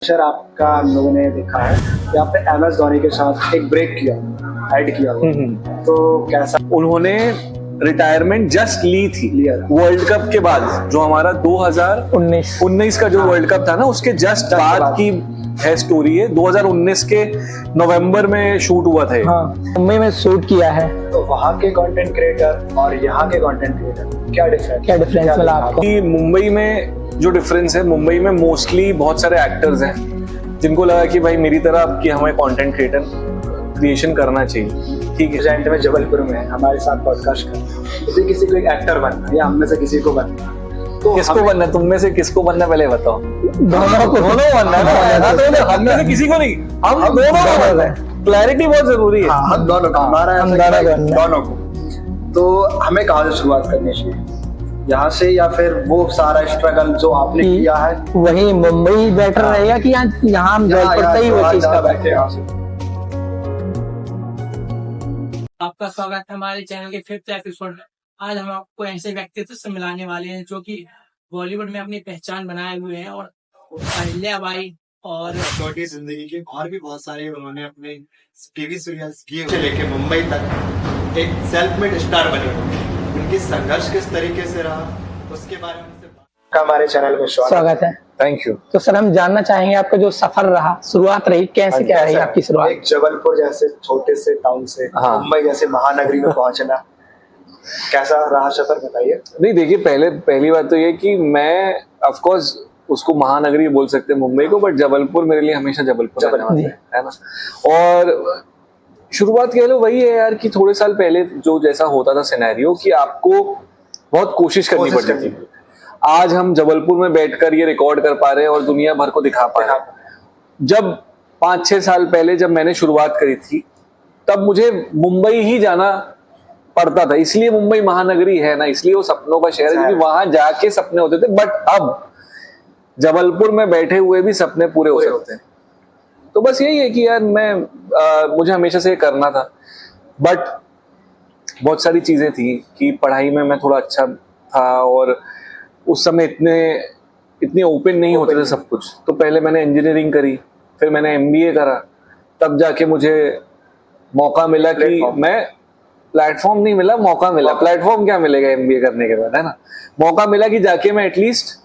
Sir आपका हम लोगों ने देखा है कि आपने MS धोनी के साथ एक ब्रेक किया, ऐड किया हुआ। तो कैसा उन्होंने रिटायरमेंट जस्ट ली थी लिया? वर्ल्ड कप के बाद, जो हमारा 2019 का जो वर्ल्ड कप था ना, उसके जस्ट बाद की है स्टोरी है। 2019 के नवंबर में शूट हुआ था। हाँ, मुंबई में शूट किया है। तो वहाँ के कंटेंट क्रिएटर और यहाँ के कंटेंट क्रिएटर क्या डिफरेंस मिला आपको? कि मुंबई में जो डिफरेंस है, मुंबई में मोस्टली बहुत सारे एक्टर्स हैं जिनको लगा कि भाई मेरी तरह कि हमें कंटेंट क्रिएशन करना चाहिए। ठीक है, प्रेजेंट में जबलपुर में हमारे साथ पॉडकास्ट कर किसी को एक एक्टर बनना या हम में से किसी को बनना, तो किसको बनना? तुम में से किसको बनना पहले बताओ। दोनों बनना है ना? तो हम में से किसी को नहीं, हम दोनों। क्लैरिटी बहुत जरूरी है। हम दोनों का, हमारा दोनों को। तो हमें कहाँ से शुरुआत करनी चाहिए, यहाँ से या फिर वो सारा स्ट्रगल जो आपने किया है वही मुंबई बेटर रहेगा कि यहाँ हम जयपुर से ही वो चीज का बैठे यहाँ से? आपका स्वागत है हमारे चैनल के 5th एपिसोड में। आज हम आपको ऐसे व्यक्तित्व से मिलाने वाले हैं जो कि बॉलीवुड में अपनी पहचान बनाए हुए हैं, और अहिल्याबाई और छोटी जिंदगी के और भी बहुत सारे उन्होंने अपने टीवी सीरियल्स किए से लेके मुंबई तक एक सेल्फ मेड स्टार बने। उनकी संघर्ष किस तरीके से रहा उसके बारे में हमारे चैनल में स्वागत है। Thank you. तो सर, हम जानना चाहेंगे आपका जो सफर रहा, शुरुआत रही, कैसे क्या रही आपकी शुरुआत? एक जबलपुर जैसे छोटे से टाउन से मुंबई जैसे महानगरी में पहुंचना, कैसा रहा सफर, बताइए। नहीं, देखिए, पहली बात तो ये कि मैं ऑफ कोर्स उसको महानगरी बोल सकते हैं मुंबई को, बट जबलपुर मेरे लिए हमेशा जबलपुर है ना। और शुरुआत कह लो वही है यार कि थोड़े साल पहले जो जैसा होता था सिनेरियो कि आपको बहुत कोशिश करनी पड़ती थी। आज हम जबलपुर में बैठकर ये रिकॉर्ड कर पा रहे हैं और दुनिया भर को दिखा पा रहे हैं। जब 5-6 साल पहले जब मैंने शुरुआत करी थी, तब मुझे मुंबई ही जाना पड़ता था। इसलिए मुंबई महानगरी है ना, इसलिए वो सपनों का शहर है, क्योंकि वहां जाके सपने होते थे। बट अब जबलपुर में बैठे हुए भी सपने पूरे हो सकते हैं। तो बस यही है कि यार मुझे हमेशा से करना था, बट बहुत सारी चीजें थी कि पढ़ाई में मैं थोड़ा अच्छा था और उस समय इतने ओपन नहीं होते थे सब कुछ। तो पहले मैंने इंजीनियरिंग करी, फिर मैंने MBA करा, तब जाके मुझे मौका मिला कि मैं प्लेटफॉर्म नहीं मिला, मौका मिला। प्लेटफॉर्म क्या मिलेगा MBA करने के बाद, है ना। मौका मिला कि जाके मैं एटलीस्ट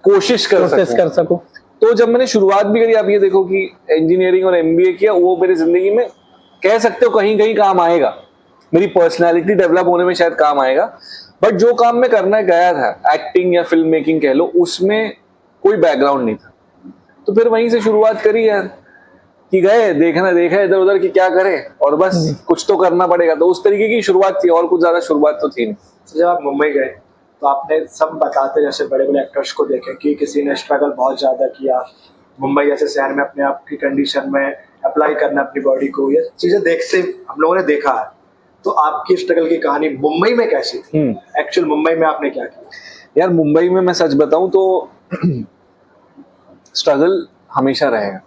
कोशिश कर सकूं। तो जब मैंने शुरुआत भी करी, आप ये देखो कि इंजीनियरिंग और MBA किया, वो मेरी जिंदगी में कह सकते हो कहीं कहीं काम आएगा, मेरी पर्सनैलिटी डेवलप होने में शायद काम आएगा। बट जो काम मैं करना गया था, एक्टिंग या फिल्म मेकिंग कह लो, उसमें कोई बैकग्राउंड नहीं था। तो फिर वहीं से शुरुआत करी यार कि गए, देखा इधर उधर कि क्या करे, और बस कुछ तो करना पड़ेगा। तो उस तरीके की शुरुआत थी, और कुछ ज्यादा शुरुआत तो थी नहीं। तो जब आप मुंबई गए तो आपने सब बताते जैसे बड़े बड़े एक्टर्स को देखे कि किसी ने स्ट्रगल बहुत ज्यादा किया मुंबई जैसे शहर में अपने आप की कंडीशन में अप्लाई करना अपनी बॉडी को, ये चीजें देखते हम लोगों ने देखा है। तो आपकी स्ट्रगल की कहानी मुंबई में कैसी थी? एक्चुअल मुंबई में आपने क्या किया? यार मुंबई में मैं सच बताऊं तो स्ट्रगल हमेशा रहेगा।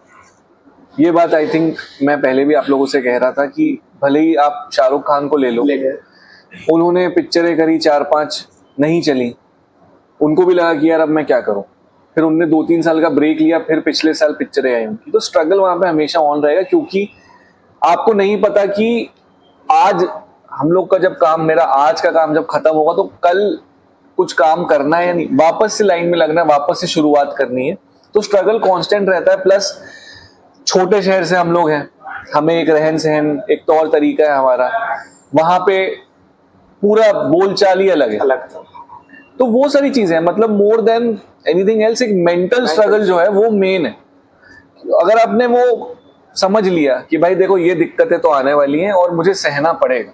ये बात आई थिंक मैं पहले भी आप लोगों से कह रहा था कि भले ही आप शाहरुख खान को ले लो, उन्होंने पिक्चरें करी 4-5 नहीं चली, उनको भी लगा कि यार अब मैं क्या करूं। फिर उनने 2-3 साल का ब्रेक लिया, फिर पिछले साल पिक्चरें आई उनकी। तो स्ट्रगल वहां पे हमेशा ऑन रहेगा, क्योंकि आपको नहीं पता कि आज हम लोग का जब काम, मेरा आज का काम जब खत्म होगा तो कल कुछ काम करना है या नहीं, वापस से लाइन में लगना है, वापस से शुरुआत करनी है। तो स्ट्रगल कांस्टेंट रहता है। प्लस छोटे शहर से हम लोग हैं, हमें एक रहन सहन, एक तौर तरीका है हमारा, वहां पे पूरा बोलचाल ही अलग था। तो वो सारी चीजें हैं, मतलब मोर देन एनीथिंग एल्स एक मेंटल स्ट्रगल जो है वो मेन है। अगर आपने वो समझ लिया कि भाई देखो ये दिक्कतें तो आने वाली हैं और मुझे सहना पड़ेगा,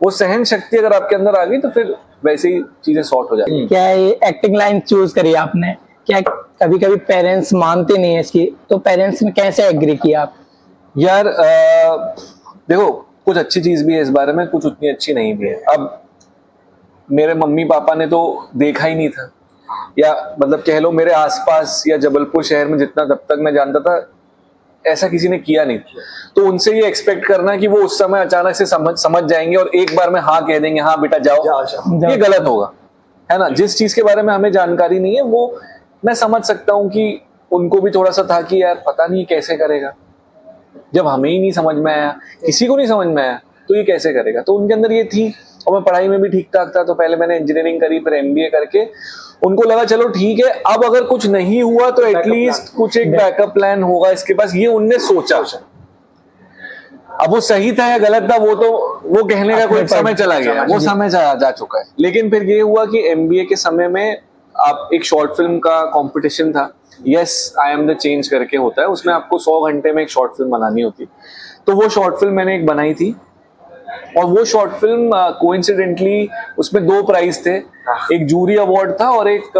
वो सहन शक्ति अगर आपके अंदर आ गई तो फिर वैसे ही चीजें सॉर्ट हो जाती हैं। क्या ये एक्टिंग लाइन चूज करी आपने? क्या कभी कभी पेरेंट्स मानते नहीं है इसकी, तो पेरेंट्स ने कैसे एग्री किया आप? यार देखो, कुछ अच्छी चीज भी है इस बारे में, कुछ उतनी अच्छी नहीं भी है। अब मेरे मम्मी पापा ने तो देखा ही नहीं था, या मतलब कह लो मेरे आसपास या जबलपुर शहर में जितना तब तक मैं जानता था, ऐसा किसी ने किया नहीं। तो उनसे ये एक्सपेक्ट करना कि वो उस समय अचानक से समझ जाएंगे और एक बार में हाँ कह देंगे, हाँ बेटा जाओ, ये गलत होगा, है ना। जिस चीज के बारे में हमें जानकारी नहीं है वो मैं समझ सकता हूँ कि उनको भी थोड़ा सा था कि यार पता नहीं कैसे करेगा, जब हमें ही नहीं समझ में आया, किसी को नहीं समझ में आया, तो ये कैसे करेगा। तो उनके अंदर ये थी, और मैं पढ़ाई में भी ठीक ठाक था, तो पहले मैंने इंजीनियरिंग करी, फिर एमबीए करके उनको लगा चलो ठीक है, अब अगर कुछ नहीं हुआ तो एटलीस्ट कुछ एक बैकअप प्लान होगा इसके पास, ये उनने सोचा। अब वो सही था या गलत था वो कहने का कोई समय चला गया, वो समय जा चुका है। लेकिन फिर ये हुआ कि एमबीए के समय में आप एक शॉर्ट फिल्म का कंपटीशन था, yes I am the change करके होता है, उसमें आपको 100 घंटे में एक शॉर्ट फिल्म बनानी होती। तो वो शॉर्ट फिल्म मैंने एक बनाई थी, और वो शॉर्ट फिल्म कोइंसिडेंटली उसमें 2 प्राइज थे, एक जूरी अवार्ड था और एक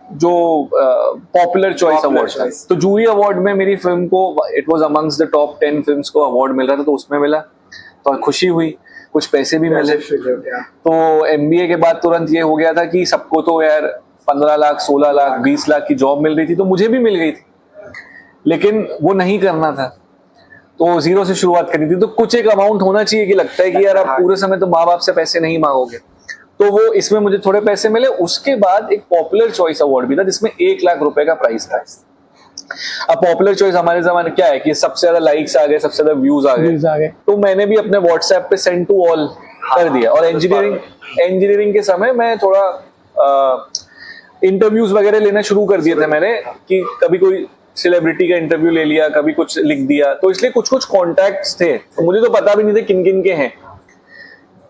जो पॉपुलर चॉइस अवार्ड था। तो जूरी अवार्ड में मेरी फिल्म को, it was amongst the top 10 films को अवार्ड मिल रहा था, तो उसमें मिला, तो खुशी हुई, कुछ पैसे भी मिले। तो एमबीए के बाद तुरंत ये हो गया था कि सबको तो यार 15 लाख 16 लाख 20 लाख की जॉब मिल रही थी, तो मुझे भी मिल गई थी, लेकिन वो नहीं करना था, तो जीरो से शुरुआत करनी थी। तो कुछ एक अमाउंट होना चाहिए कि लगता है कि यार आप पूरे समय तो माँ बाप से पैसे नहीं मांगोगे, तो वो इसमें मुझे थोड़े पैसे मिले। उसके बाद एक पॉपुलर चॉइस अवार्ड भी था जिसमें 1 लाख रुपए का प्राइस था। अब पॉपुलर चॉइस हमारे जमाने क्या है कि सबसे ज्यादा लाइक्स आ गए, सबसे ज्यादा व्यूज आ गए, तो मैंने भी अपने व्हाट्सएप पे सेंड टू ऑल कर दिया। और इंजीनियरिंग के समय मैं थोड़ा इंटरव्यूज वगैरह लेना शुरू कर दिए थे मैंने, कि कभी कोई सेलिब्रिटी का इंटरव्यू ले लिया, कभी कुछ लिख दिया, तो इसलिए कुछ कॉन्टैक्ट्स थे, तो मुझे तो पता भी नहीं थे किन किन के हैं।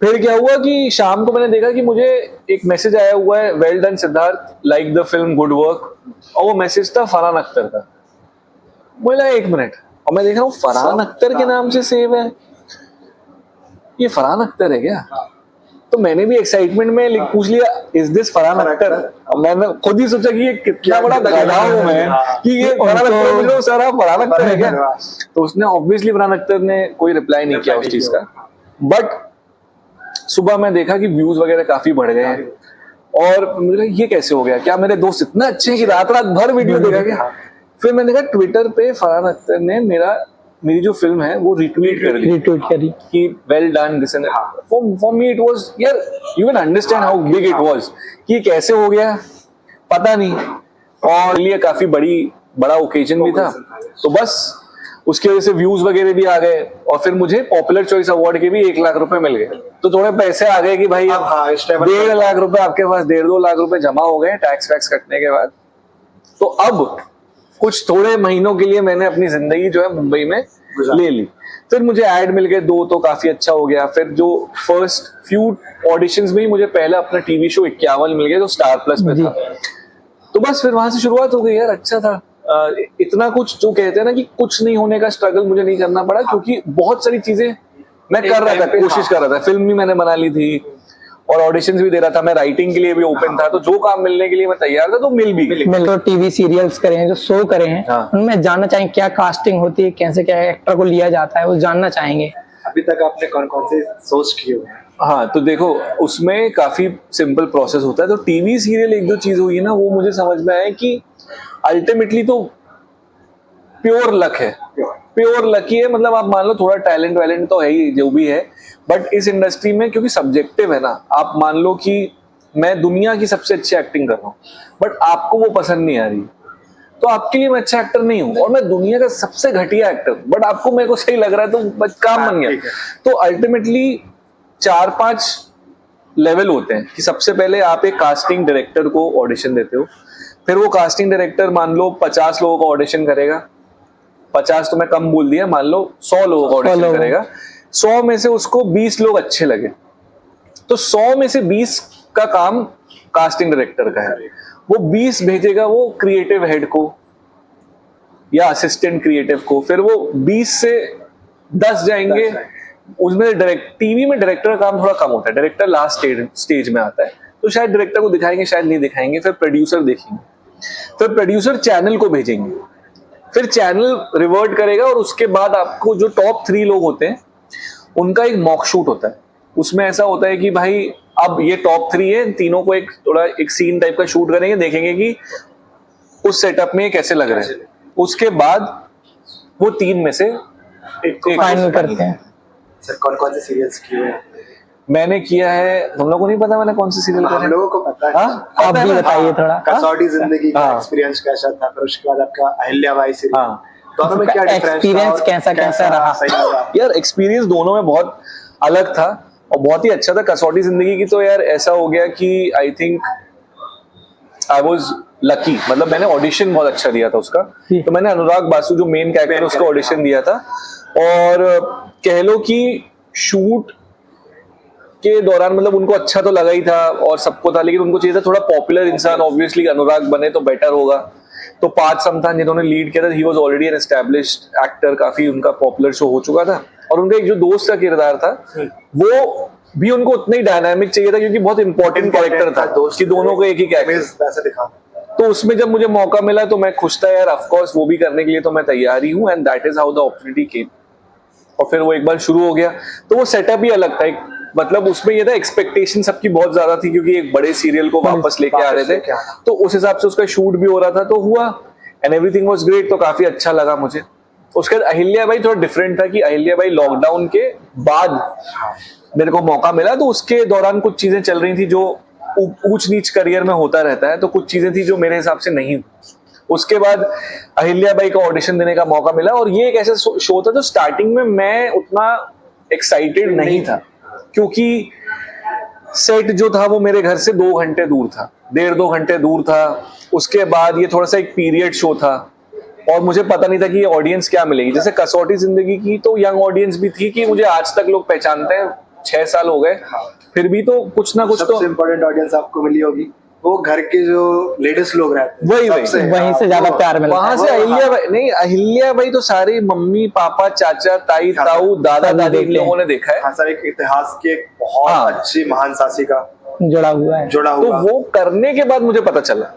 फिर क्या हुआ कि शाम को मैंने देखा कि मुझे एक मैसेज आया हुआ है, well done Siddharth, like the film, good work, और वो मैसेज था फरहान अख्तर का। बोला 1 मिनट, और मैं देख रहा हूँ फरहान अख्तर के नाम से सेव है, ये फरहान अख्तर है क्या? तो मैंने भी एक्साइटमेंट में पूछ लिया, इज दिस फरहान अख्तर? मैंने खुद ही सोचा कि ये कितना बड़ा गधा हूं मैं कि ये फरहान अख्तर मुझे सारा फरहान अख्तर है क्या? तो उसने ऑब्वियसली फरहान अख्तर ने कोई रिप्लाई नहीं किया उस चीज का। बट सुबह मैं देखा कि व्यूज वगैरह काफी बढ़ गए हैं, और मुझे लगा ये कैसे हो गया, क्या मेरे दोस्त इतना अच्छे हैं कि रात भर वीडियो देखा क्या? फिर मैंने देखा ट्विटर पे फरहान अख्तर ने मेरी जो फिल्म है वो रिट्वीट करी कि well done this and for me it was, यार you can understand how big it was, कि कैसे हो गया पता नहीं, और ये काफी बड़ा ओकेजन भी था, तो बस उसकी वजह से व्यूज वगैरह भी आ गए, और फिर मुझे पॉपुलर चॉइस अवार्ड के भी 1 लाख रुपए मिल गए। तो थोड़े पैसे आ गए कि भाई 1.5 लाख रुपए आपके पास, 1.5-2 लाख रुपए जमा हो गए टैक्स वैक्स कटने के बाद। तो अब कुछ थोड़े महीनों के लिए मैंने अपनी जिंदगी जो है मुंबई में ले ली। फिर मुझे ऐड मिल गए 2, तो काफी अच्छा हो गया। फिर जो फर्स्ट फ्यू ऑडिशंस में ही मुझे पहला अपना टीवी शो 51 मिल गया, जो स्टार प्लस में था। तो बस फिर वहां से शुरुआत हो गई, यार अच्छा था। इतना कुछ जो कहते हैं ना कि कुछ नहीं होने का स्ट्रगल मुझे नहीं करना पड़ा, क्योंकि बहुत सारी चीजें मैं कर रहा था, कोशिश कर रहा था। फिल्म भी मैंने बना ली थी और ऑडिशंस भी दे रहा था, मैं राइटिंग के लिए भी ओपन था, तो जो काम मिलने के लिए मैं तैयार था, तो मिल तो टीवी सीरियल्स करे हैं, जो शो करे हैं, उनमें जानना चाहेंगे क्या कास्टिंग होती है, कैसे क्या एक्टर को लिया जाता है, वो जानना चाहेंगे। अभी तक आपने कौन कौन से सोच किए हुए हैं? हाँ, तो देखो उसमें काफी सिंपल प्रोसेस होता है। तो टीवी सीरियल एक जो चीज हुई है ना, वो मुझे समझ में आया कि अल्टीमेटली तो प्योर लक है, प्योर लकी है। मतलब आप मान लो थोड़ा टैलेंट तो है ही, जो भी है, बट इस इंडस्ट्री में क्योंकि सब्जेक्टिव है ना, आप मान लो कि मैं दुनिया की सबसे अच्छी एक्टिंग कर रहा हूँ, बट आपको वो पसंद नहीं आ रही, तो आपके लिए मैं अच्छा एक्टर नहीं हूँ। और मैं दुनिया का सबसे घटिया एक्टर, बट आपको मेरे को सही लग रहा है, तो बस काम बन गया। तो अल्टीमेटली 4-5 लेवल होते हैं कि सबसे पहले आप एक कास्टिंग डायरेक्टर को ऑडिशन देते हो, फिर वो कास्टिंग डायरेक्टर मान लो 50 लोगों का ऑडिशन करेगा, 50 तो मैं कम बोल दिया, मान लो 100 लोगों का ऑडिशन करेगा, 100 में से उसको 20 लोग अच्छे लगे, तो 100 में से 20 का काम कास्टिंग डायरेक्टर का है। वो 20 भेजेगा वो क्रिएटिव हेड को या असिस्टेंट क्रिएटिव को, फिर वो 20 से 10 जाएंगे। उसमें टीवी में डायरेक्टर का काम थोड़ा कम होता है, डायरेक्टर लास्ट स्टेज में आता है, तो शायद डायरेक्टर को दिखाएंगे, शायद नहीं दिखाएंगे। फिर प्रोड्यूसर देखेंगे, फिर प्रोड्यूसर चैनल को भेजेंगे, फिर चैनल रिवर्ट करेगा, और उसके बाद आपको जो टॉप 3 लोग होते हैं उनका एक मॉक शूट होता है। उसमें ऐसा होता है कि भाई अब ये टॉप 3 है, तीनों को एक सीन टाइप का शूट करेंगे, देखेंगे कि उस सेटअप में कैसे लग रहे हैं। उसके बाद वो 3 में से एक फाइनल करते हैं। सर कौन कौन से सीरियल्स किए हैं? मैंने किया है, तुम लोगों को नहीं पता मैंने कौन सी सीरियल हम किया लोगों को पता है। हाँ? आप पता है भी ना? बताइए थोड़ा। कसौटी जिंदगी का हाँ। एक्सपीरियंस कैसा था, फिर उसके बाद आपका अहिल्याबाई सीरीज, हाँ। दोनों में क्या डिफरेंस Experience कैसा रहा? सही लगा? यार एक्सपीरियंस दोनों में बहुत अलग था और बहुत ही अच्छा था। कसौटी जिंदगी की तो यार ऐसा हो गया कि I think I was lucky, मतलब मैंने ऑडिशन बहुत अच्छा दिया था उसका। जी। तो मैंने अनुराग बासु जो मेन कैरेक्टर है उसका ऑडिशन दिया था और कह लो कि शूट के दौरान मतलब उनको अच्छा तो लगा ही था और सबको था, लेकिन उनको चाहिए था थोड़ा पॉपुलर इंसान, ऑब्वियसली अनुराग बने तो बेटर होगा। तो पार्थ समथान जिन्होंने लीड किया था, he was already an established actor, काफी उनका पॉपुलर शो हो चुका था और उनका एक जो दोस्त का किरदार था वो भी उनको उतना ही डायनामिक चाहिए था क्योंकि बहुत इंपॉर्टेंट कैरेक्टर था कि दोनों को एक ही कैरेक्टर। वैसे दिखा तो उसमें जब मुझे मौका मिला तो मैं खुश था यार, ऑफ कोर्स वो भी करने के लिए तो मैं तैयार ही हूँ, and that is how the opportunity came. और फिर वो एक बार शुरू हो गया तो वो सेटअप ही अलग था। मतलब उसमें ये था एक्सपेक्टेशन सबकी बहुत ज्यादा थी क्योंकि एक बड़े सीरियल को वापस लेके आ रहे थे, तो उस हिसाब से उसका शूट भी हो रहा था, तो हुआ एंड एवरीथिंग वाज ग्रेट, तो काफी अच्छा लगा मुझे। उसके बाद अहिल्याबाई थोड़ा डिफरेंट था कि अहिल्याबाई लॉकडाउन के बाद मेरे को मौका मिला, तो उसके दौरान कुछ चीजें चल रही थी जो ऊंच नीच करियर में होता रहता है, तो कुछ चीजें थी जो मेरे हिसाब से नहीं। उसके बाद अहिल्याबाई का ऑडिशन देने का मौका मिला और ये एक ऐसा शो था जो स्टार्टिंग में मैं उतना एक्साइटेड नहीं था क्योंकि सेट जो था वो मेरे घर से 2 घंटे दूर था, 1.5-2 घंटे दूर था। उसके बाद ये थोड़ा सा एक पीरियड शो था और मुझे पता नहीं था कि ये ऑडियंस क्या मिलेगी। जैसे कसौटी जिंदगी की तो यंग ऑडियंस भी थी कि मुझे आज तक लोग पहचानते हैं, 6 साल हो गए, फिर भी तो कुछ ना कुछ तो सबसे इम्पोर्टेंट ऑडियंस आपको मिली होगी वो घर के जो लेडीज लोग रहते हैं, वही से ज्यादा प्यार मिलता है। वहां से अहिल्याबाई नहीं, अहिल्याबाई तो सारी मम्मी पापा चाचा ताई ताऊ दादा दादी इन लोगों ने देखा है। हाँ सर, एक इतिहास की एक बहुत हाँ। अच्छी महान शासिका जुड़ा हुआ है। जुड़ा तो हुआ। वो करने के बाद मुझे पता चला,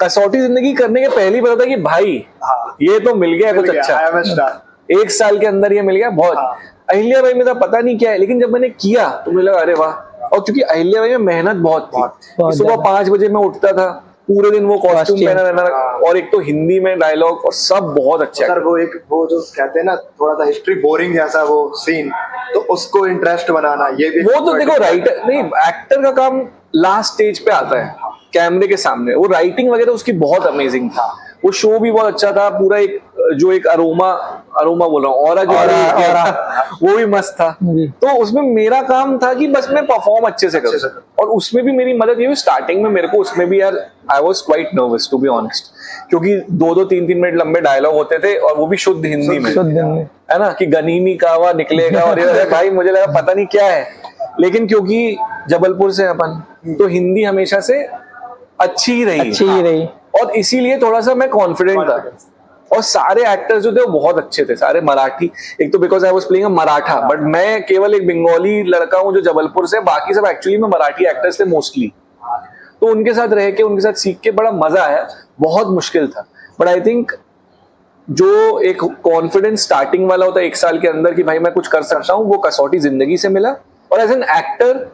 कसौटी जिंदगी करने के पहले ही पता था कि भाई हाँ। ये तो मिल गया कुछ अच्छा, I am a star। 1 साल के अंदर ये मिल गया बहुत। हाँ। अहिल्याबाई में तो पता नहीं क्या है, लेकिन जब मैंने किया तो मुझे लगा अरे वाह। और क्योंकि अहिल्याबाई में मेहनत बहुत थी, सुबह 5 बजे मैं उठता था, पूरे दिन वो कॉस्ट्यूम पहना रहना, और एक तो हिंदी में डायलॉग और सब बहुत अच्छे। सर वो जो कहते हैं ना थोड़ा सा हिस्ट्री बोरिंग जैसा वो सीन, तो उसको इंटरेस्ट बनाना, ये भी वो तो देखो राइटर नहीं, एक्टर का काम लास्ट स्टेज पे आता है कैमरे के सामने। वो राइटिंग वगैरह उसकी बहुत अमेजिंग था, वो शो भी बहुत अच्छा था, पूरा एक जो एक अरोमा बोल रहा हूँ, और वो भी मस्त था। तो उसमें मेरा काम था कि बस मैं परफॉर्म अच्छे से करूं, और उसमें भी मेरी मदद ये हुई स्टार्टिंग में। मेरे को उसमें भी यार I was quite nervous to be honest, क्योंकि 2-2, 3-3 मिनट लंबे डायलॉग होते थे और वो भी शुद्ध हिंदी में, है ना, कि गनीमी कावा निकलेगा और ये भाई मुझे लगा पता नहीं क्या है, लेकिन क्योंकि जबलपुर से अपन तो हिंदी हमेशा से अच्छी ही रही और इसीलिए थोड़ा सा मैं कॉन्फिडेंट था। और सारे एक्टर्स जो थे वो बहुत अच्छे थे, सारे मराठी। एक तो because I was playing a Maratha, but मैं केवल एक बंगाली लड़का हूँ जो जबलपुर से, बाकी सब एक्चुअली में मराठी एक्टर्स थे मोस्टली। तो उनके साथ रह के, उनके साथ सीख के बड़ा मजा आया। बहुत मुश्किल था, बट आई थिंक जो एक कॉन्फिडेंस स्टार्टिंग वाला होता है 1 साल के अंदर कि भाई मैं कुछ कर सकता हूँ, वो कसौटी जिंदगी से मिला। और एज एन एक्टर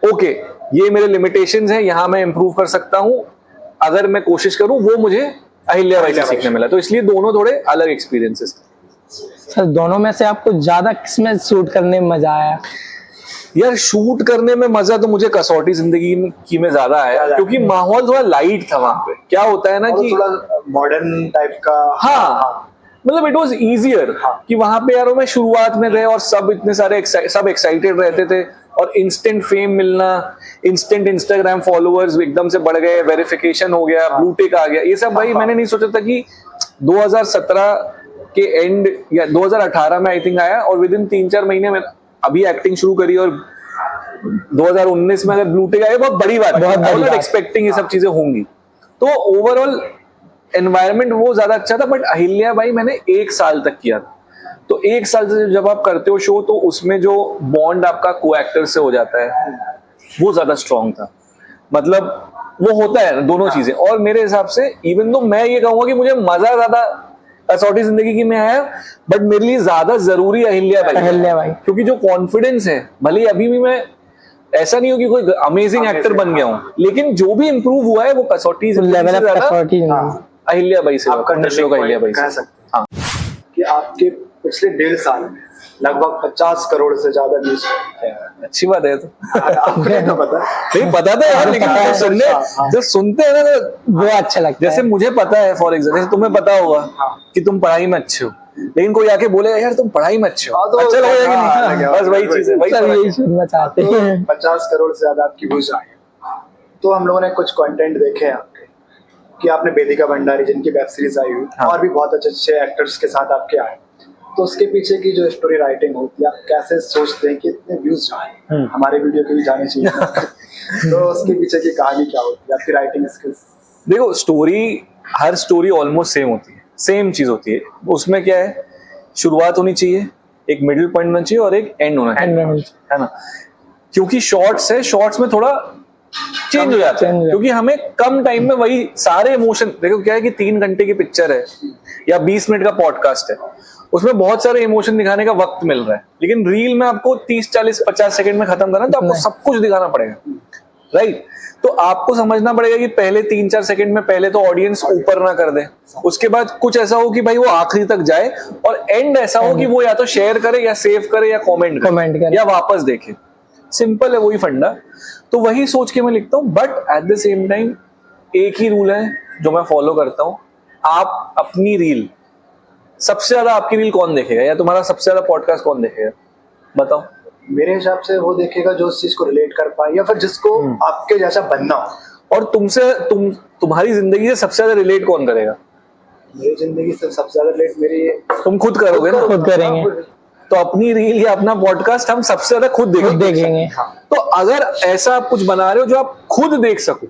ओके, ये मेरे लिमिटेशंस हैं, यहाँ मैं इंप्रूव कर सकता हूँ अगर मैं कोशिश करूँ, वो मुझे अहिल्याबाई से सीखने मिला। तो इसलिए दोनों थोड़े अलग एक्सपीरियंसेस थे। सर दोनों में से आपको ज्यादा किसमें शूट करने में मजा आया? यार शूट करने में मजा तो मुझे कसौटी जिंदगी की में ज्यादा आया, क्योंकि माहौल थोड़ा लाइट था वहां पे। क्या होता है ना कि थोड़ा मॉडर्न टाइप का, हाँ मतलब इट वाज इजियर कि वहां पे यार मैं शुरुआत में थे और सब इतने सारे सब एक्साइटेड रहते थे, और इंस्टेंट फेम मिलना, इंस्टेंट इंस्टाग्राम फॉलोअर्स एकदम से बढ़ गए, वेरिफिकेशन हो गया, ब्लू टिक आ गया, ये सब भाई मैंने नहीं सोचा था कि 2017 के एंड या 2018 में आई थिंक आया, और विद इन 3-4 महीने में अभी एक्टिंग शुरू करी, और 2019 में अगर ब्लू टिक आया बहुत बड़ी बात है, आई वाज नॉट एक्सपेक्टिंग ये सब चीजें होंगी। तो ओवरऑल एनवायरनमेंट वो ज्यादा अच्छा था। बट अहिल्याबाई मैंने 1 साल तक किया था, तो 1 साल से जब आप करते हो शो, तो उसमें जो बॉन्ड आपका को एक्टर से हो जाता है वो ज्यादा स्ट्रांग था। मतलब वो होता है दोनों चीजें। और मेरे हिसाब से इवन तो मैं ये कहूंगा कि मुझे मजा ज्यादा कसौटी जिंदगी की में आया, बट मेरे लिए ज्यादा जरूरी अहिल्याबाई, क्योंकि जो कॉन्फिडेंस है, भले अभी भी मैं ऐसा नहीं हो कि कोई अमेजिंग एक्टर बन गया हूँ, लेकिन जो भी इंप्रूव हुआ है वो कसौटी जिंदगी से ज्यादा अहिल्याबाई से, आपका अहिल्याबाई से कह सकते हैं कि आपके पिछले 1.5 साल में लगभग 50 करोड़ से ज्यादा व्यूज। अच्छी बात है तो। आपको नहीं तो पता? नहीं पता था यार, लेकिन पता है, जो सुनने हाँ। जो सुनते हैं ना तो वो अच्छा लगता जैसे है। मुझे पता है, फॉर एग्जाम्पल जैसे तुम्हें पता होगा हाँ। कि तुम पढ़ाई में अच्छे हो, लेकिन कोई आके बोलेगा यार तुम पढ़ाई में अच्छे हो, हाँ, तो अच्छा लगेगा कि हाँ, नहीं? हाँ, बस वही चीज है, वही सब फर्क यही है। सुनना चाहते तो हैं। 50 करोड़ से ज्यादा आपकी व्यूज आए। तो हम लोगों ने कुछ कंटेंट देखे हैं आपके, कि आपने वेदिका भंडारी जिनकी वेब सीरीज आई हुई, हाँ। और भी बहुत अच्छे अच्छे एक्टर्स के साथ आपके आए। तो उसके पीछे की जो स्टोरी राइटिंग होती है, आप कैसे सोचते हैं कि इतने व्यूज जाए, हमारे वीडियो के भी जाने चाहिए। तो उसके पीछे की कहानी क्या होती है, आपकी राइटिंग स्किल्स? देखो स्टोरी, हर स्टोरी ऑलमोस्ट सेम होती है, सेम चीज होती है। उसमें क्या है, शुरुआत होनी चाहिए, एक मिडिल पॉइंट होना चाहिए और एक एंड होना चाहिए, है ना? क्योंकि शॉर्ट्स है, शॉर्ट्स में थोड़ा चेंज हो जाता है, क्योंकि हमें कम टाइम में वही सारे इमोशन, देखो क्या है कि 3 घंटे की पिक्चर है या 20 मिनट का पॉडकास्ट है, उसमें बहुत सारे इमोशन दिखाने का वक्त मिल रहा है, लेकिन रील में आपको 30, 40, 50 सेकंड में खत्म करना, तो आपको सब कुछ दिखाना पड़ेगा, राइट? तो आपको समझना पड़ेगा कि पहले 3-4 सेकंड में पहले तो ऑडियंस ऊपर ना कर दे, उसके बाद कुछ ऐसा हो कि भाई वो आखिरी तक जाए, और एंड ऐसा हो कि वो या तो शेयर करे या सेव करे या कमेंट करे या वापस देखे। सिंपल है, वही फंडा। तो वही सोच के मैं लिखता हूँ, but at the same time एक ही रूल है जो मैं फॉलो करता हूँ, आप अपनी रील, सबसे ज्यादा आपकी रील कौन देखेगा या तुम्हारा सबसे ज्यादा पॉडकास्ट कौन देखेगा, बताओ? मेरे हिसाब से वो देखेगा जो उस चीज को रिलेट कर पाए, या फिर जिसको आपके जैसा बनना हो। और तुम्हारी जिंदगी से सबसे ज्यादा रिलेट कौन करेगा? मेरी जिंदगी से सबसे ज्यादा रिलेट मेरी, तुम खुद करोगे ना, खुद करेंगे। तो अपनी रील या अपना पॉडकास्ट हम सबसे ज्यादा खुद देखेंगे। तो अगर ऐसा आप कुछ बना रहे हो जो आप खुद देख सको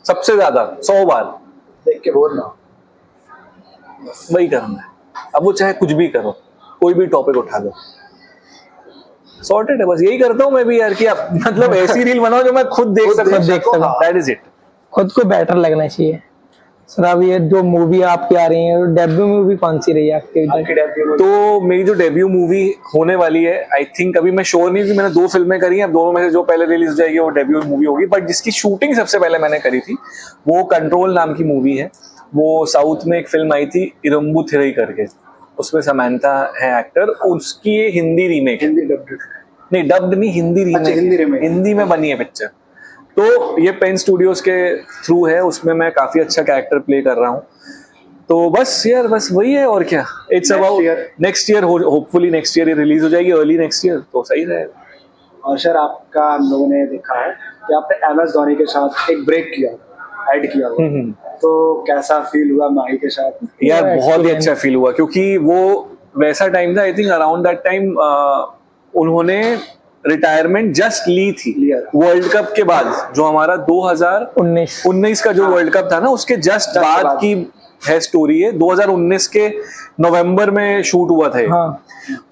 सबसे ज्यादा 100 बार, देख के बोर ना हो। वही करना है। अब वो चाहे कुछ भी करो, कोई भी टॉपिक उठा लो, सॉर्टेड है। बस यही करता हूँ मैं भी यार, कि आप मतलब ऐसी रील बनाओ जो मैं खुद देख सकूं, दैट इज इट। खुद को बेटर लगना चाहिए। सर अब ये जो मूवी आपकी आ रही है, डेब्यू मूवी कौन सी रही है आपकी? तो मेरी जो डेब्यू मूवी होने वाली है, आई थिंक अभी मैं श्योर नहीं, कि मैंने 2 फिल्में करी हैं, अब दोनों में से जो पहले रिलीज हो जाएगी वो डेब्यू मूवी होगी, बट जिसकी शूटिंग सबसे पहले मैंने करी थी वो कंट्रोल नाम की मूवी है। वो साउथ में एक फिल्म आई थी इरम्बू थिरई करके, उसमें समांथा है एक्टर, उसकी ये हिंदी रीमेक, हिंदी डब्ड नहीं डब्ड नहीं, हिंदी रीमेक, हिंदी में बनी है पिक्चर। तो ये पेन स्टूडियोज के थ्रू है, उसमें मैं काफी अच्छा कैरेक्टर प्ले कर रहा हूँ। तो बस यार, बस वही है, और क्या। It's about next year, hopefully next year ये रिलीज हो जाएगी, अर्ली नेक्स्ट ईयर, तो सही रहेगा। और सर आपका हम लोगों ने देखा है कि आपने MS धोनी के साथ एक ब्रेक किया, ऐड किया हुआ, तो कैसा फील हुआ माही के साथ? यार बहुत ही अच्छा फील हुआ, क्योंकि वो वैसा टाइम था, I think around that time उन्होंने रिटायरमेंट जस्ट ली थी वर्ल्ड कप के बाद, जो हमारा 2019 का जो वर्ल्ड कप था ना, उसके जस्ट बाद की है स्टोरी है। 2019 के नवंबर में शूट हुआ था।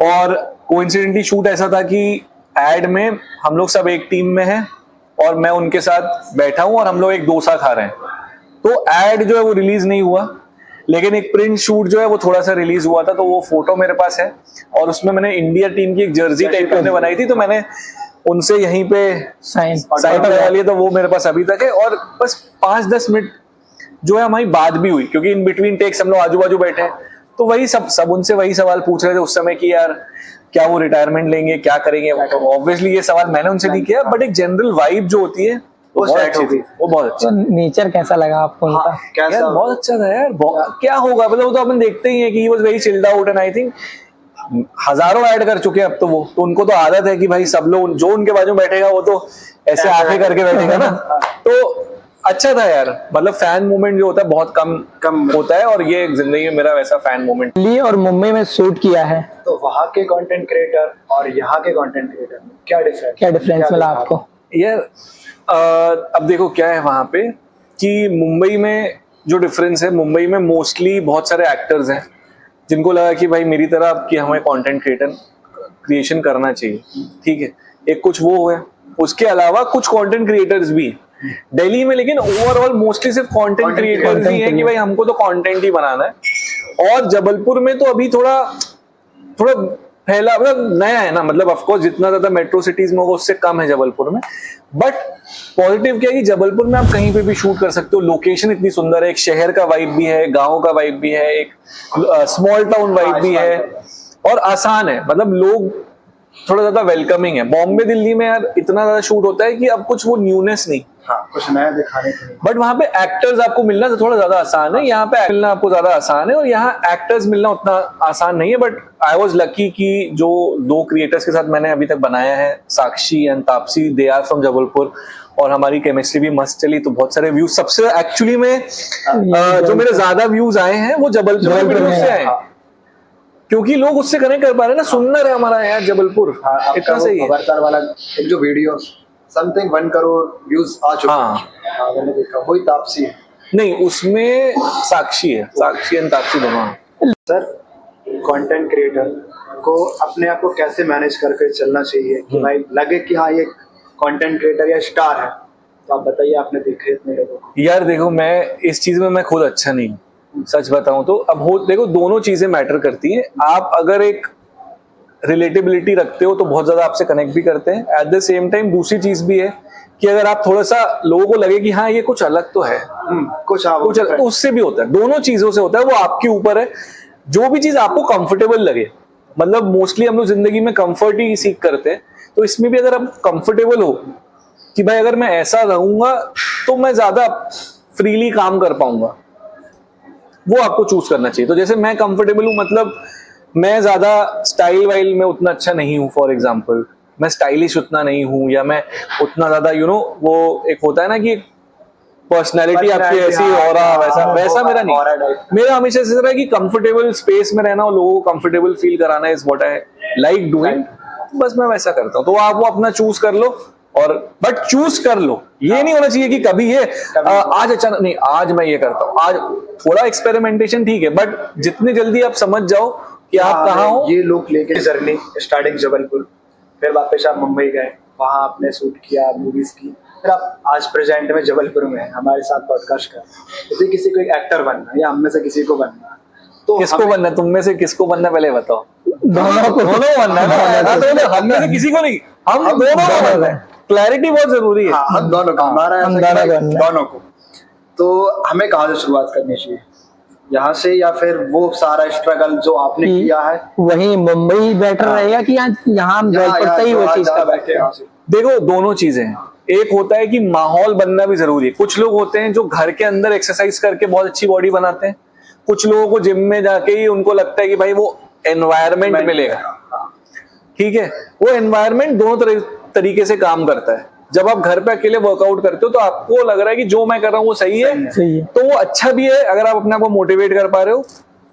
और कोइंसिडेंटली शूट ऐसा था कि एड में हम लोग सब एक टीम में हैं और मैं उनके साथ बैठा हूं और हम लोग एक डोसा खा रहे हैं। तो एड जो है वो रिलीज नहीं हुआ, लेकिन एक प्रिंट शूट जो है वो थोड़ा सा रिलीज हुआ था। तो वो फोटो मेरे पास है और उसमें मैंने इंडिया टीम की एक जर्सी टाइप की बनाई थी, तो मैंने उनसे यहीं पे साइन लगा लिया, तो वो मेरे पास अभी तक है। और बस 5-10 मिनट जो है हमारी बात भी हुई, क्योंकि इन बिटवीन टेक्स हम लोग आजू बाजू बैठे हैं, तो वही सब उनसे वही सवाल पूछ रहे थे उस समय कि यार क्या वो रिटायरमेंट लेंगे, क्या करेंगे। तो ऑब्वियसली ये सवाल मैंने उनसे नहीं किया, बट एक जनरल वाइब जो होती है वो बहुत अच्छी थी, वो बहुत अच्छी। तो नेचर कैसा लगा आपको उनका? यार बहुत अच्छा था यार। क्या होगा मतलब, वो तो अपन देखते ही है कि he was very chilled out, and I think हजारों ऐड कर चुके हैं अब तो वो, तो उनको तो आदत है कि भाई सब लोग जो उनके बाजू बैठेगा वो तो ऐसे आंखें करके बैठेगा ना। तो अच्छा था यार, मतलब फैन मोमेंट जो होता है बहुत कम होता है, और ये जिंदगी में मेरा वैसा फैन मोमेंट। दिल्ली और मुंबई में शूट किया है, तो वहाँ के कंटेंट क्रिएटर और यहाँ के कंटेंट क्रिएटर में क्या डिफरेंस मिला आपको? यार अब देखो क्या है वहां पे, कि मुंबई में जो डिफरेंस है, मुंबई में मोस्टली बहुत सारे एक्टर्स हैं जिनको लगा कि भाई मेरी तरह कि हमें कंटेंट क्रिएशन करना चाहिए, ठीक है, एक कुछ वो है। उसके अलावा कुछ कंटेंट क्रिएटर्स भी दिल्ली में, लेकिन ओवरऑल मोस्टली सिर्फ कंटेंट क्रिएटर्स ही हैं कि भाई हमको तो कंटेंट ही बनाना है। और जबलपुर में तो अभी थोड़ा फैला, मतलब नया है ना, मतलब ऑफकोर्स जितना ज्यादा मेट्रो सिटीज में होगा उससे कम है जबलपुर में। बट पॉजिटिव क्या है कि जबलपुर में आप कहीं पे भी शूट कर सकते हो, लोकेशन इतनी सुंदर है, एक शहर का वाइब भी है, गांव का वाइब भी है, एक स्मॉल टाउन वाइब भी है, और आसान है, मतलब लोग थोड़ा ज्यादा वेलकमिंग है। बॉम्बे दिल्ली में यार इतना ज्यादा शूट होता है कि अब कुछ वो न्यूनेस नहीं, हाँ कुछ नया दिखाने के लिए। बट वहां पे एक्टर्स आपको मिलना तो थोड़ा ज्यादा आसान है, यहाँ पे मिलना आपको ज्यादा आसान है, और यहाँ एक्टर्स मिलना उतना आसान नहीं है। बट आई वाज लकी कि जो 2 क्रिएटर्स के साथ मैंने अभी तक बनाया है, Sakshi and Taapsee, they are from Jabalpur, और हमारी केमिस्ट्री भी मस्त चली, तो बहुत सारे व्यूज सबसे एक्चुअली में जो मेरे ज्यादा व्यूज आए हैं वो जबलपुर से आए हैं, क्योंकि लोग उससे कनेक्ट कर पा रहे हैं ना, सुंदर है हमारा यार जबलपुर, इतना सही है। खबरदार वाला एक जो वीडियो समथिंग 1 करोड़ व्यूज आ चुके हैं, हाँ मैंने देखा, वही तापसी है। नहीं, उसमें साक्षी है, साक्षी एंड तापसी दोनों हैं। सर कंटेंट क्रिएटर को अपने आप को कैसे मैनेज करके चलना चाहिए कि भाई लगे कि हाँ ये कंटेंट क्रिएटर या स्टार है, तो आप बताइए, आपने देखे इतने लोगों को। यार देखो, मैं इस चीज में मैं खुद अच्छा नहीं हूँ, सच बताऊं तो। अब हो देखो, दोनों चीजें मैटर करती हैं। आप अगर एक रिलेटेबिलिटी रखते हो तो बहुत ज्यादा आपसे कनेक्ट भी करते हैं। एट द सेम टाइम दूसरी चीज भी है कि अगर आप थोड़ा सा लोगों को लगे कि हाँ ये कुछ अलग तो है, कुछ कुछ अलग, तो उससे भी होता है। दोनों चीजों से होता है, वो आपके ऊपर है। जो भी चीज आपको कंफर्टेबल लगे, मतलब मोस्टली हम लोग जिंदगी में कंफर्ट ही सीख करते हैं, तो इसमें भी अगर आप कंफर्टेबल हो कि भाई अगर मैं ऐसा रहूंगा तो मैं ज्यादा फ्रीली काम कर पाऊंगा, वो आपको चूज करना चाहिए। तो जैसे मैं कंफर्टेबल हूं, मतलब मैं ज्यादा स्टाइल वाइल में उतना अच्छा नहीं हूं, फॉर एग्जांपल मैं स्टाइलिश उतना नहीं हूं, या मैं उतना ज्यादा वो एक होता है ना कि पर्सनैलिटी आपकी ऐसी और वैसा मेरा नहीं। मेरा हमेशा से रहा है कि कंफर्टेबल स्पेस में रहना और लोगों को कंफर्टेबल फील कराना is what I like doing, बस मैं वैसा करता हूँ। तो आप वो अपना चूज कर लो, और बट चूज कर लो, ये नहीं होना चाहिए कि कभी ये आज अचानक नहीं, आज मैं ये करता हूँ, आज थोड़ा एक्सपेरिमेंटेशन ठीक है, बट जितनी जल्दी आप समझ जाओ कि आप कहाँ हो। ये लुक लेके जर्नी स्टार्टिंग जबलपुर, फिर वापस आप मुंबई गए, वहां आपने शूट किया, मूवीज की, फिर आप आज प्रेजेंट में जबलपुर में हैं, हमारे साथ पॉडकास्ट कर रहे हैं। यदि किसी को एक एक्टर बनना है या हम में से किसी को बनना है, तो किसको बनना है? तुम में से किसको बनना, पहले बताओ। दोनों को बनना है, हम में से किसी को नहीं, हम दोनों को बनना है। क्लैरिटी बहुत जरूरी है। हाँ, हम दोनों को, हमारा हम ऐसा कि दोनों दोनों को। तो हमें कहाँ से शुरुआत करनी चाहिए, यहाँ से या फिर वो सारा स्ट्रगल जो आपने किया है वही मुंबई बेटर रहेगा कि यहाँ हम जयपुर से ही वो चीज कर बैठे यहाँ से? देखो, दोनों चीजें हैं। एक होता है कि माहौल बनना भी जरूरी है। कुछ लोग होते हैं जो घर के अंदर एक्सरसाइज करके बहुत अच्छी बॉडी बनाते हैं, कुछ लोगों को जिम में जाके ही उनको लगता है कि भाई वो एनवायरमेंट मिलेगा, ठीक है। वो एनवायरमेंट दोनों तरीके से काम करता है। जब आप घर पे अकेले वर्कआउट करते हो तो आपको लग रहा है कि जो मैं कर रहा हूँ वो सही है, तो वो अच्छा भी है अगर आप अपने आप को मोटिवेट कर पा रहे हो।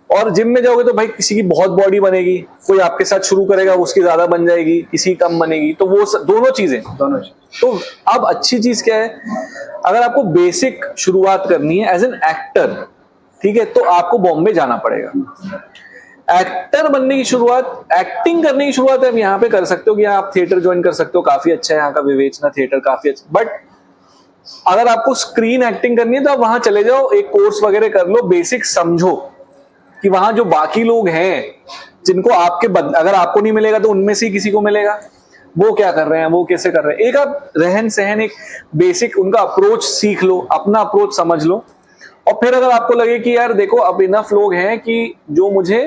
और जिम में जाओगे तो भाई किसी की बहुत बॉडी बनेगी, कोई आपके साथ शुरू करेगा उसकी ज्यादा बन जाएगी, किसी कम बनेगी, तो वो दोनों चीजें। तो अब अच्छी चीज क्या है, अगर आपको बेसिक शुरुआत करनी है एज एन एक्टर, ठीक है, तो आपको बॉम्बे जाना पड़ेगा। एक्टर बनने की शुरुआत, एक्टिंग करने की शुरुआत आप यहाँ पे कर सकते हो कि आप थिएटर ज्वाइन कर सकते हो, काफी अच्छा है यहाँ का विवेचना थिएटर, काफी अच्छा। बट अगर आपको स्क्रीन एक्टिंग करनी है तो आप वहां चले जाओ, एक कोर्स वगैरह कर लो, बेसिक समझो कि वहां जो बाकी लोग हैं जिनको अगर आपको नहीं मिलेगा तो उनमें से किसी को मिलेगा, वो क्या कर रहे हैं, वो कैसे कर रहे हैं। एक आप रहन सहन, एक बेसिक उनका अप्रोच सीख लो, अपना अप्रोच समझ लो। और फिर अगर आपको लगे कि यार देखो अब इनफ लोग हैं कि जो मुझे,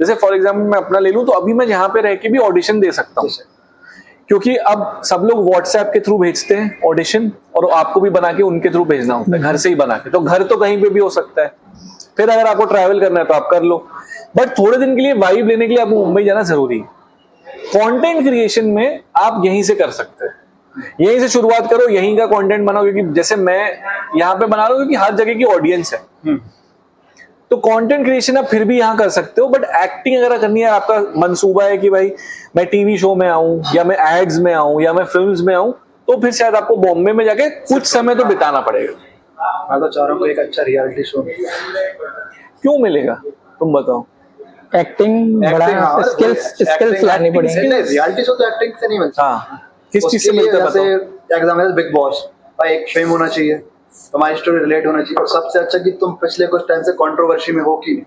जैसे फॉर एग्जाम्पल मैं अपना ले लूं, तो अभी मैं यहाँ पे रह के भी ऑडिशन दे सकता हूँ, क्योंकि अब सब लोग व्हाट्सएप के थ्रू भेजते हैं ऑडिशन, और आपको भी बना के उनके थ्रू भेजना होता है, घर से ही बना के। तो घर तो कहीं पे भी हो सकता है। फिर अगर आपको ट्रैवल करना है तो आप कर लो, बट थोड़े दिन के लिए वाइब लेने के लिए आपको मुंबई जाना जरूरी है। कंटेंट क्रिएशन में आप यहीं से कर सकते हैं, यहीं से शुरुआत करो, यहीं का कंटेंट बनाओ, क्योंकि जैसे मैं यहाँ पे बना रहा हूँ क्योंकि हर जगह की ऑडियंस है। तो कंटेंट क्रिएशन आप फिर भी यहाँ कर सकते हो, बट एक्टिंग अगर करनी है, आपका मंसूबा है कि भाई मैं टीवी शो में आऊं, या मैं एड्स में आऊं, या मैं फिल्म्स में आऊं, तो फिर शायद आपको बॉम्बे में जाके कुछ समय तो बिताना पड़ेगा। मैं तो चाह रहा हूँ एक अच्छा रियलिटी शो क्यों मिलेगा, तुम बताओ। एक्टिंग बड़ा स्किल्स लानी पड़ेगी। रियलिटी शो तो एक्टिंग से नहीं मिलता। हाँ, किस चीज से मिलता है बताओ। एग्जाम्पल बिग बॉस, भाई एक फेम होना चाहिए, तुम्हारी स्टोरी रिलेट होना चाहिए, और सबसे अच्छा कि तुम पिछले कुछ टाइम से कंट्रोवर्सी में हो कि नहीं,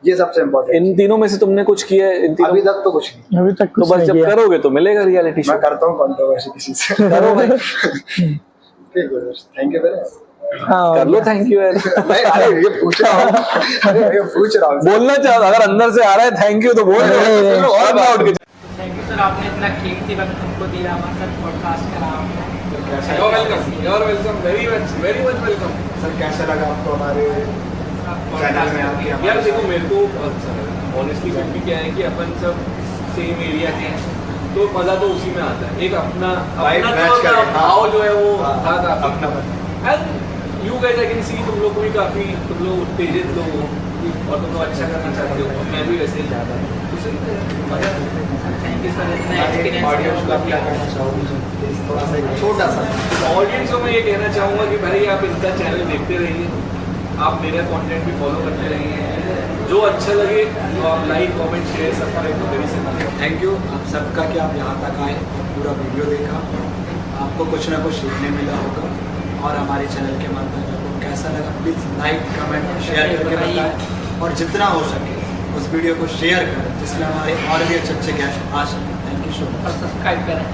ये सबसे इम्पोर्टेंट। इन तीनों में से तुमने कुछ किया है? इन तीनों अभी तक तो कुछ नहीं। अभी तक तो बस जब करोगे तो मिलेगा रियलिटी शो। मैं करता हूँ कंट्रोवर्सी किसी से। करो भाई। ठीक है, थैंक यू। हाँ, कर लो थैंक यू यार नहीं, अरे ये पूछ रहा हूँ, अरे ये पूछ रहा हूँ बोलना चाहो अगर अंदर से आ रहा है थैंक यू तो बोल दो और ना उठ के थैंक यू सर, आपने इतना कीमती वक्त हमको दिया, हमारे साथ पॉडकास्ट करा आपने। कैसा You're welcome, very much welcome. Sir कैसा लगा आपको हमारे चैनल में आके यार हमारे देखो मेरे को बहुत अच्छा लगा ऑनेस्टली, क्योंकि क्या है कि अपन सब सेम एरिया के हैं तो मजा तो उसी में आता है, एक अपना Vibe अपना match जो करें, अपना भाव जो है वो हाँ, था काफी अपना and you guys I can see तुम लोग को भी काफी, तुम लोग उत्तेजित लोग हो और तुम लोग अच्छा करना चाहते हो और मैं भी वैसे ही चाहता हूँ तो सही है, मजा आता है। थैंक यू सर, इतना एक्सपीरियंस ऑडियंस को आप क्या कहना चाहोगे प्लीज थोड़ा सा एक छोटा सा ऑडियंस को मैं ये कहना चाहूँगा कि भाई आप इनका चैनल देखते रहिए, आप मेरा कंटेंट भी फॉलो करते रहिए, जो अच्छा लगे तो आप लाइक कमेंट शेयर सब्सक्राइब तो कर ही सकते हैं। थैंक यू आप सबका कि आप यहाँ तक आए और पूरा वीडियो देखा, आपको कुछ ना कुछ सीखने मिला होगा और हमारे चैनल के माध्यम से आपको कैसा लगा प्लीज़ लाइक कमेंट और शेयर करके बताएं और जितना हो सके उस वीडियो को शेयर करें जिसमें हमारे और भी अच्छे अच्छे गेस्ट आ सकें। Thank you so much. और सब्सक्राइब करें।